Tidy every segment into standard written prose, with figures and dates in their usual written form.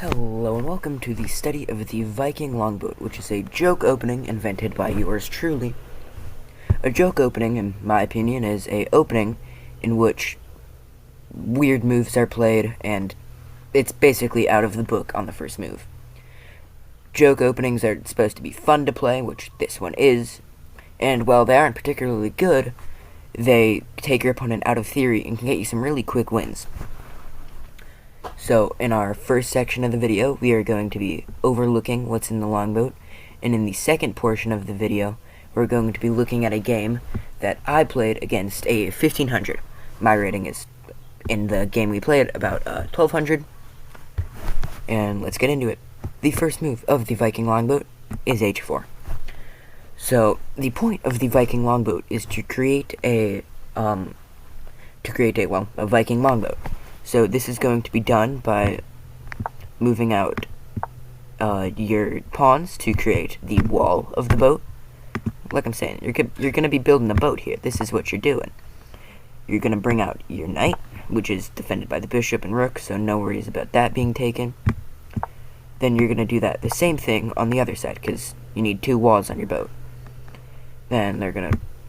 Hello and welcome to the study of the Viking Longboat, which is a joke opening invented by yours truly. A joke opening, in my opinion, is a opening in which weird moves are played, and it's basically out of the book on the first move. Joke openings are supposed to be fun to play, which this one is, and while they aren't particularly good, they take your opponent out of theory and can get you some really quick wins. So, in our first section of the video, we are going to be overlooking what's in the longboat, and in the second portion of the video, we're going to be looking at a game that I played against a 1500. My rating is, in the game we played, about 1200, and let's get into it. The first move of the Viking Longboat is h4. So, the point of the Viking Longboat is to create a Viking Longboat. So this is going to be done by moving out your pawns to create the wall of the boat. Like I'm saying, you're going to be building a boat here. This is what you're doing. You're going to bring out your knight, which is defended by the bishop and rook, so no worries about that being taken. Then you're going to do that the same thing on the other side, because you need two walls on your boat. Then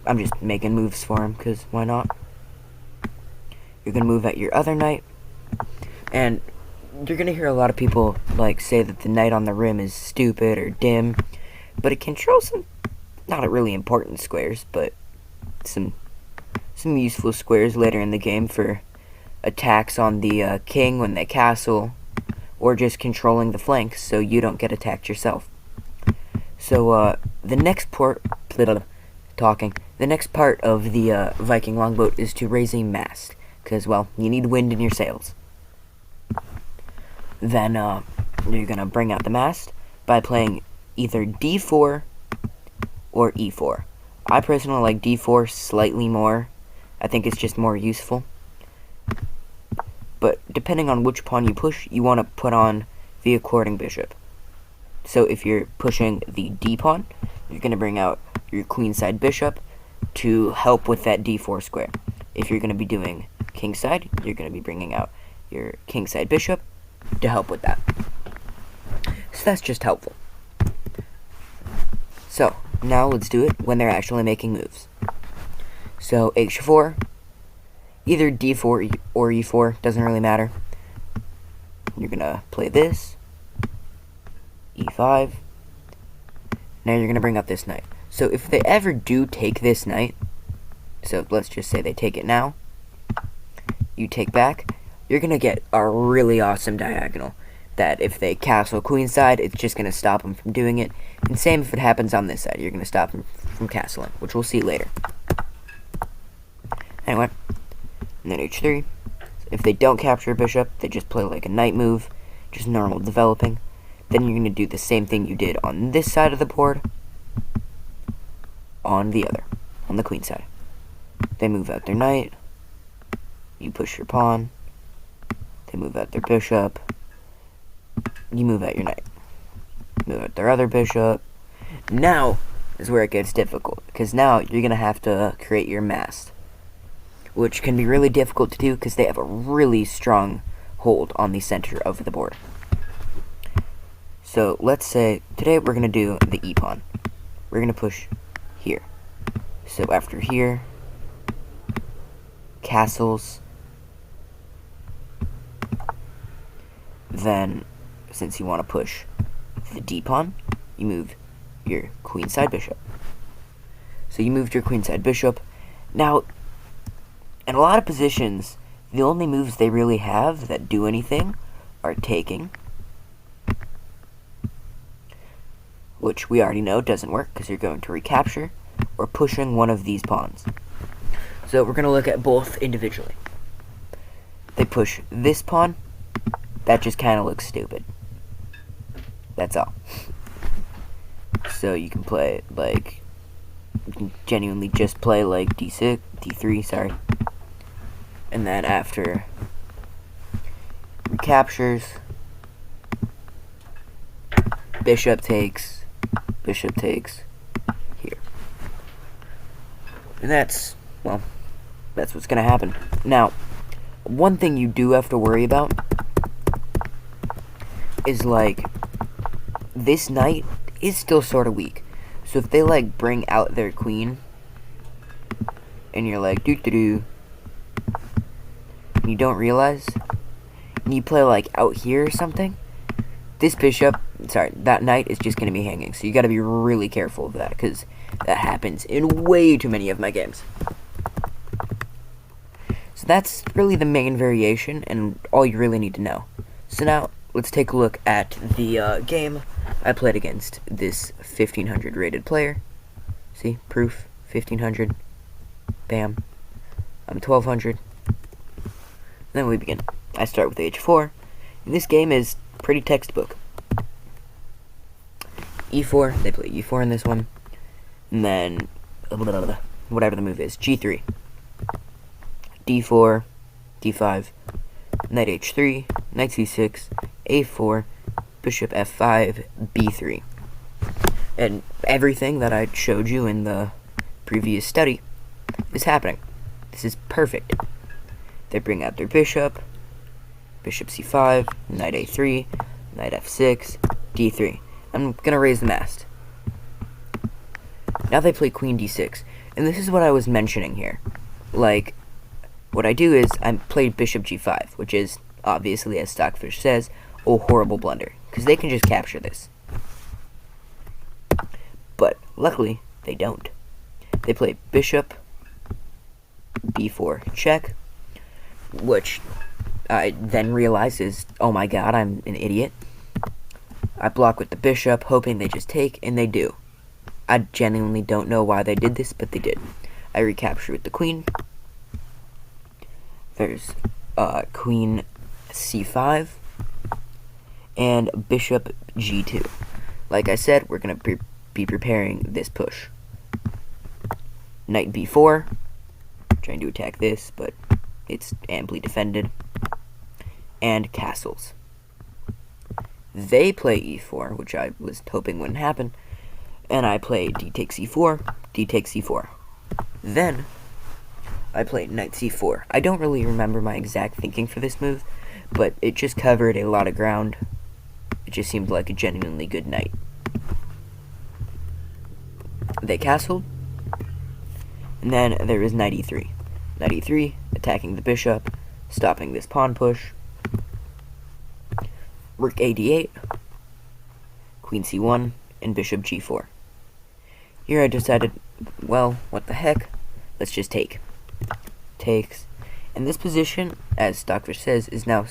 I'm just making moves for them, because why not? You're going to move out your other knight, and you're going to hear a lot of people say that the knight on the rim is stupid or dim, but it controls some not really important squares, but some useful squares later in the game for attacks on the king when they castle, or just controlling the flanks so you don't get attacked yourself. So the next part of the Viking Longboat is to raise a mast. Because, well, you need wind in your sails. Then, you're going to bring out the mast by playing either d4 or e4. I personally like d4 slightly more. I think it's just more useful. But depending on which pawn you push, you want to put on the according bishop. So if you're pushing the d pawn, you're going to bring out your queenside bishop to help with that d4 square. If you're going to be doing kingside, you're going to be bringing out your kingside bishop to help with that. So that's just helpful. So, now let's do it when they're actually making moves. So, h4, either d4 or e4, doesn't really matter. You're going to play this, e5. Now you're going to bring up this knight. So if they ever do take this knight, so let's just say they take it now, you take back, you're going to get a really awesome diagonal that if they castle queenside, it's just going to stop them from doing it. And same if it happens on this side, you're going to stop them from castling, which we'll see later. Anyway, and then h3. If they don't capture a bishop, they just play like a knight move, just normal developing. Then you're going to do the same thing you did on this side of the board, on the other, on the queen side. They move out their knight. You push your pawn. They move out their bishop. You move out your knight. Move out their other bishop. Now is where it gets difficult, because now you're going to have to create your mast, which can be really difficult to do because they have a really strong hold on the center of the board. So let's say today we're going to do the e-pawn. We're going to push here. So after here, castles. Then, since you want to push the d-pawn, you move your queenside bishop. So you moved your queenside bishop. Now, in a lot of positions, the only moves they really have that do anything are taking, which we already know doesn't work because you're going to recapture, or pushing one of these pawns. So we're going to look at both individually. They push this pawn. That just kind of looks stupid. That's all. So you can play, you can genuinely just play d6, d3, sorry. And then after recaptures, bishop takes here. And that's what's going to happen. Now, one thing you do have to worry about is like, this knight is still sort of weak. So if they like bring out their queen, and you're like doo-doo-doo, and you don't realize, and you play like out here or something, this bishop, sorry, that knight is just going to be hanging. So you got to be really careful of that, because that happens in way too many of my games. So that's really the main variation, and all you really need to know. So now, let's take a look at the game I played against this 1500 rated player. See, proof, 1500, bam, I'm 1200. Then we begin. I start with h4, and this game is pretty textbook. e4, they play e4 in this one, and then, whatever the move is, g3, d4, d5, knight h3, knight c6, a4, bishop f5, b3. And everything that I showed you in the previous study is happening. This is perfect. They bring out their bishop, bishop c5, knight a3, knight f6, d3. I'm gonna raise the mast. Now they play queen d6, and this is what I was mentioning here. Like, what I do is I play bishop g5, which is, obviously, as Stockfish says, a horrible blunder, because they can just capture this. But, luckily, they don't. They play bishop b4 check, which I then realize is, oh my god, I'm an idiot. I block with the bishop, hoping they just take, and they do. I genuinely don't know why they did this, but they did. I recapture with the queen. There's queen c5 and bishop g2. Like I said, we're going to be preparing this push. Knight b4, trying to attack this, but it's amply defended. And castles. They play e4, which I was hoping wouldn't happen, and I play d takes e4, d takes e4. Then I play knight c4. I don't really remember my exact thinking for this move, but it just covered a lot of ground. It just seemed like a genuinely good knight. They castled, and then there is knight e3. Knight e3, attacking the bishop, stopping this pawn push. Rook a d8, queen c1, and bishop g4. Here I decided, well, what the heck, let's just take. Takes, and this position, as Stockfish says, is now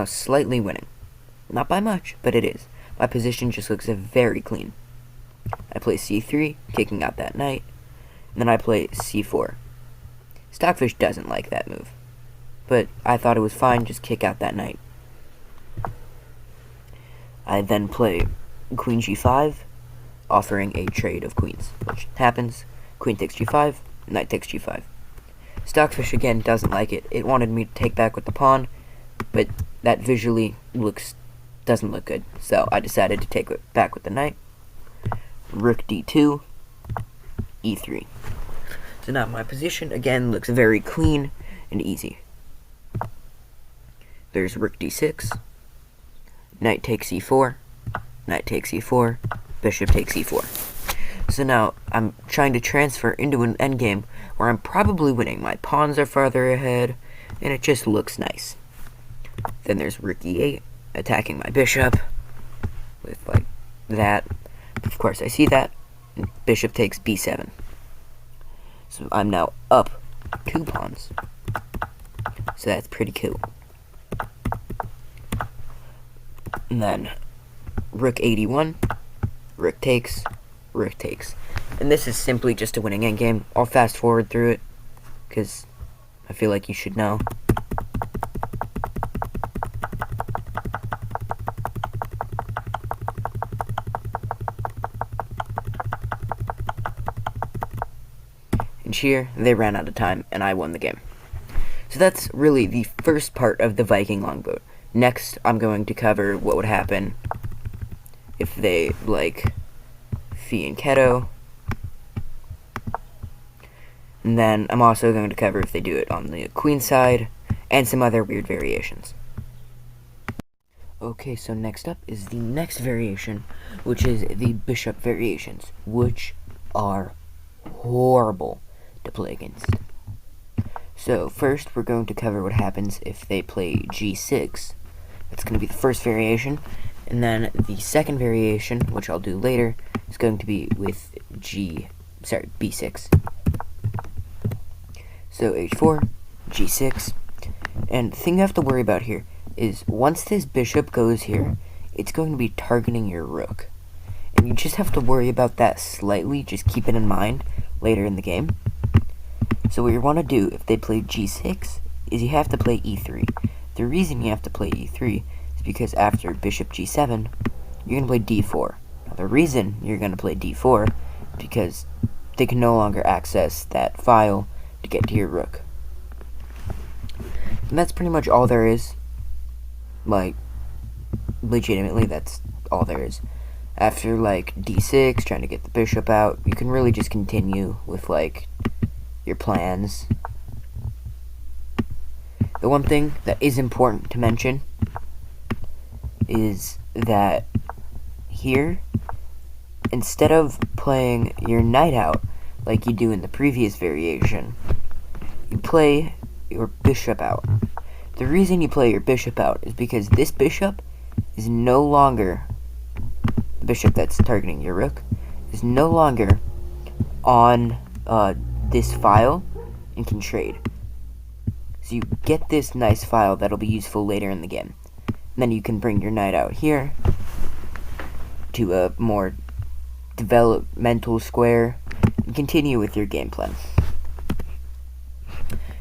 slightly winning. Not by much, but it is. My position just looks very clean. I play c3, kicking out that knight, and then I play c4. Stockfish doesn't like that move, but I thought it was fine, just kick out that knight. I then play queen g5, offering a trade of queens, which happens. Queen takes g5, knight takes g5. Stockfish again doesn't like it. It wanted me to take back with the pawn, but that visually doesn't look good. So I decided to take it back with the knight. Rook d2, e3. So now my position again looks very clean and easy. There's rook d6, knight takes e4, knight takes e4, bishop takes e4. So now I'm trying to transfer into an endgame where I'm probably winning. My pawns are farther ahead, and it just looks nice. Then there's rook e8, attacking my bishop with like that. Of course, I see that. And bishop takes b7. So I'm now up 2 pawns. So that's pretty cool. And then rook a1, rook takes, rook takes. And this is simply just a winning endgame. I'll fast forward through it, because I feel like you should know. And here, they ran out of time, and I won the game. So that's really the first part of the Viking Longboat. Next, I'm going to cover what would happen if they, like, fianchetto. And then I'm also going to cover if they do it on the queen side, and some other weird variations. Okay, so next up is the next variation, which is the bishop variations, which are horrible to play against. So first, we're going to cover what happens if they play g6. That's going to be the first variation, and then the second variation, which I'll do later, is going to be with b6. So h4, g6, and the thing you have to worry about here is once this bishop goes here, it's going to be targeting your rook. And you just have to worry about that slightly, just keep it in mind later in the game. So what you want to do if they play g6 is you have to play e3. The reason you have to play e3 is because after bishop g7, you're going to play d4. Now the reason you're going to play d4 is because they can no longer access that file to get to your rook. And that's pretty much all there is. Like, legitimately, that's all there is. After, like, d6, trying to get the bishop out, you can really just continue with, like, your plans. The one thing that is important to mention is that here, instead of playing your knight out like you do in the previous variation, you play your bishop out. The reason you play your bishop out is because this bishop is no longer, the bishop that's targeting your rook, is no longer on this file and can trade. So you get this nice file that'll be useful later in the game. And then you can bring your knight out here to a more developmental square and continue with your game plan.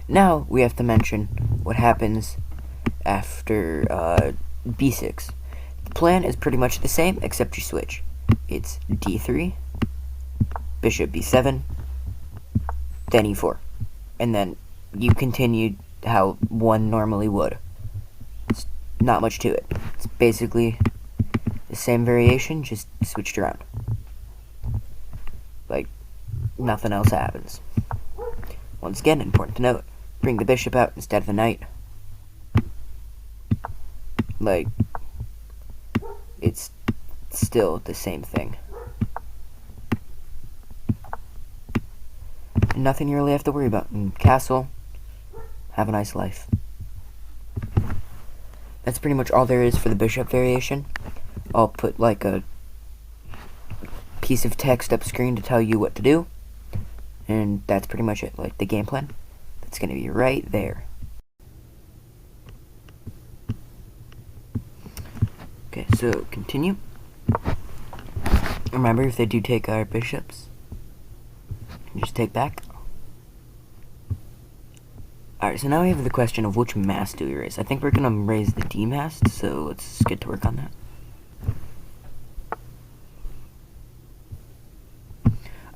Now we have to mention what happens after b6. The plan is pretty much the same, except you switch. It's d3, bishop b7, then e4. And then you continue how one normally would. It's not much to it. It's basically the same variation, just switched around. Like, nothing else happens. Once again, important to note, bring the bishop out instead of the knight. Like, it's still the same thing. Nothing you really have to worry about. And castle, have a nice life. That's pretty much all there is for the bishop variation. I'll put like a piece of text up screen to tell you what to do. And that's pretty much it, like the game plan. That's going to be right there. Okay, so continue. Remember, if they do take our bishops, just take back. Alright, so now we have the question of which mast do we raise. I think we're going to raise the D mast, so let's get to work on that.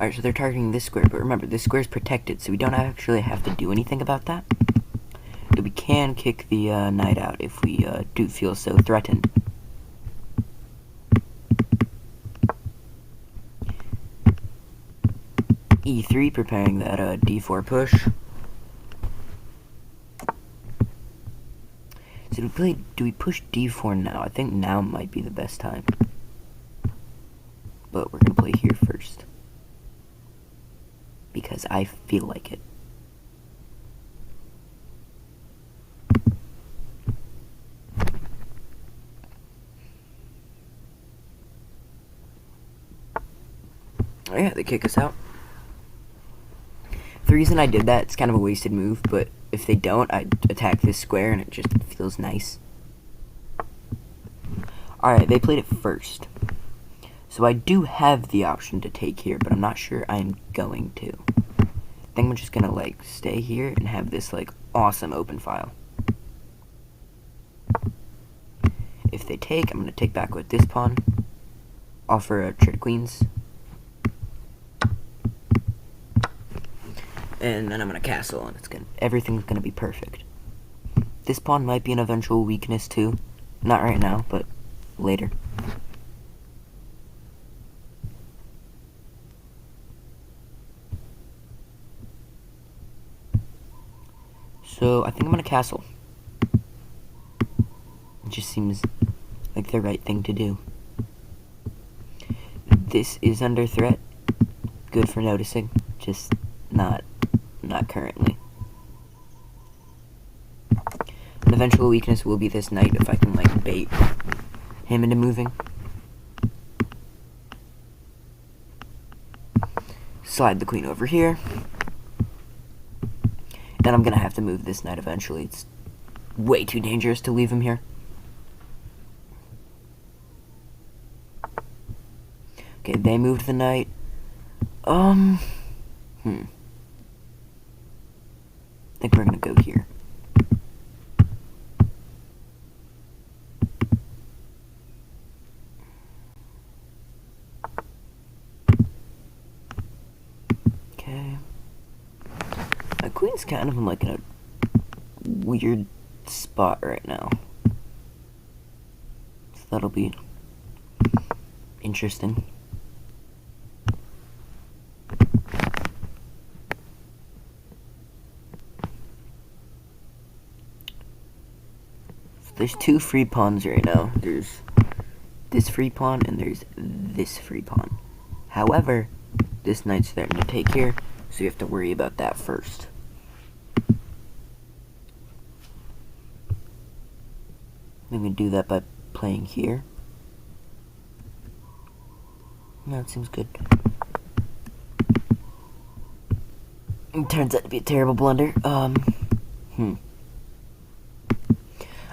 Alright, so they're targeting this square, but remember, this square is protected, so we don't actually have to do anything about that. But we can kick the knight out if we do feel so threatened. E3, preparing that D4 push. So do we push D4 now? I think now might be the best time. But we're going to play here first. Because I feel like it. Oh yeah, they kick us out. The reason I did that, it's kind of a wasted move, but if they don't, I attack this square and it just feels nice. Alright, they played it first. So I do have the option to take here, but I'm not sure I'm going to. I think I'm just gonna like stay here and have this like awesome open file. If they take, I'm gonna take back with this pawn, offer a trade queens, and then I'm gonna castle, and everything's gonna be perfect. This pawn might be an eventual weakness too, not right now, but later. So I think I'm gonna castle. It just seems like the right thing to do. This is under threat. Good for noticing, just not currently. An eventual weakness will be this knight if I can like bait him into moving. Slide the queen over here. And I'm gonna have to move this knight eventually. It's way too dangerous to leave him here. Okay, they moved the knight. I think we're gonna go here. Okay. My queen's kind of like in a weird spot right now. So that'll be interesting. So there's two free pawns right now. There's this free pawn and there's this free pawn. However, this knight's threatening to take here, so you have to worry about that first. I'm gonna do that by playing here. That seems good. It turns out to be a terrible blunder.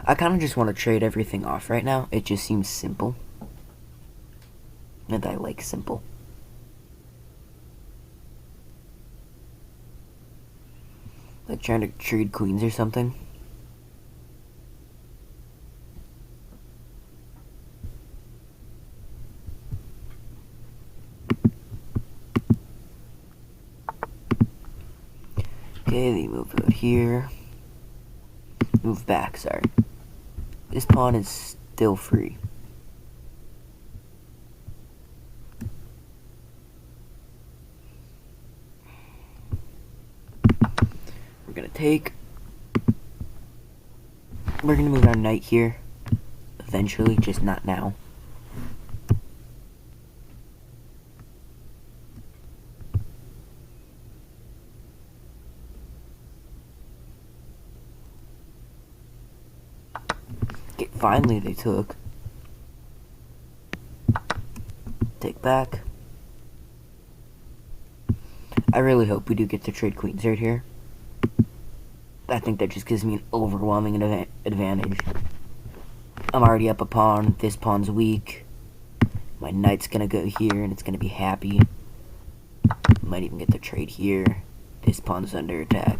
I kind of just want to trade everything off right now. It just seems simple. And I like simple. Like trying to trade queens or something. Okay, they move out here. Move back, sorry. This pawn is still free. We're gonna take. We're gonna move our knight here. Eventually, just not now. Okay, finally they took. Take back. I really hope we do get to trade queens right here. I think that just gives me an overwhelming advantage. I'm already up a pawn. This pawn's weak. My knight's gonna go here and it's gonna be happy. Might even get the trade here. This pawn's under attack.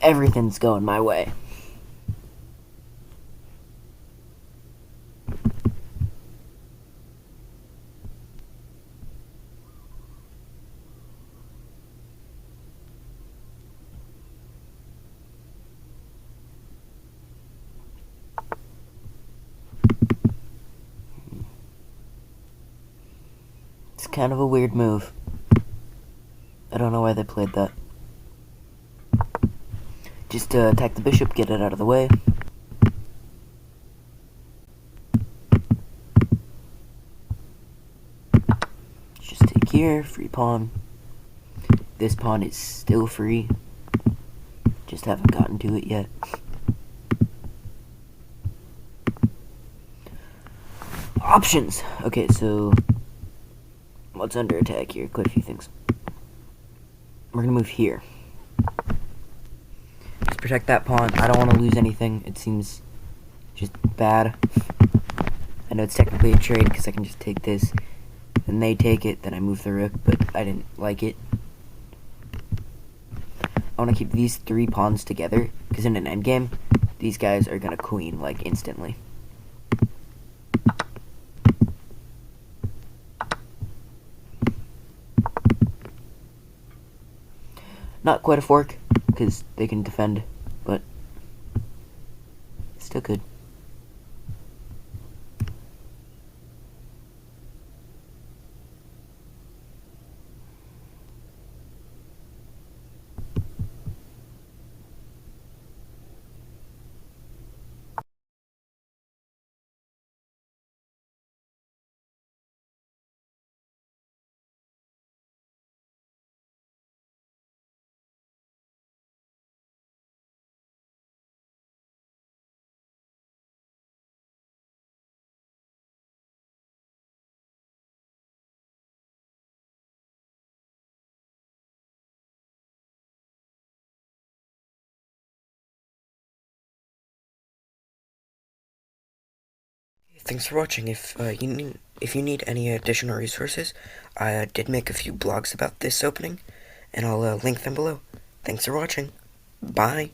Everything's going my way. It's kind of a weird move. I don't know why they played that. Just to attack the bishop, get it out of the way. Just take here, free pawn. This pawn is still free. Just haven't gotten to it yet. Options! Okay, so what's under attack here? Quite a few things. We're gonna move here. Just protect that pawn. I don't want to lose anything. It seems just bad. I know it's technically a trade because I can just take this. Then they take it, then I move the rook, but I didn't like it. I want to keep these three pawns together because in an endgame, these guys are gonna queen like instantly. Not quite a fork, because they can defend, but still good. Thanks for watching. If you need any additional resources, I did make a few blogs about this opening, and I'll link them below. Thanks for watching. Bye.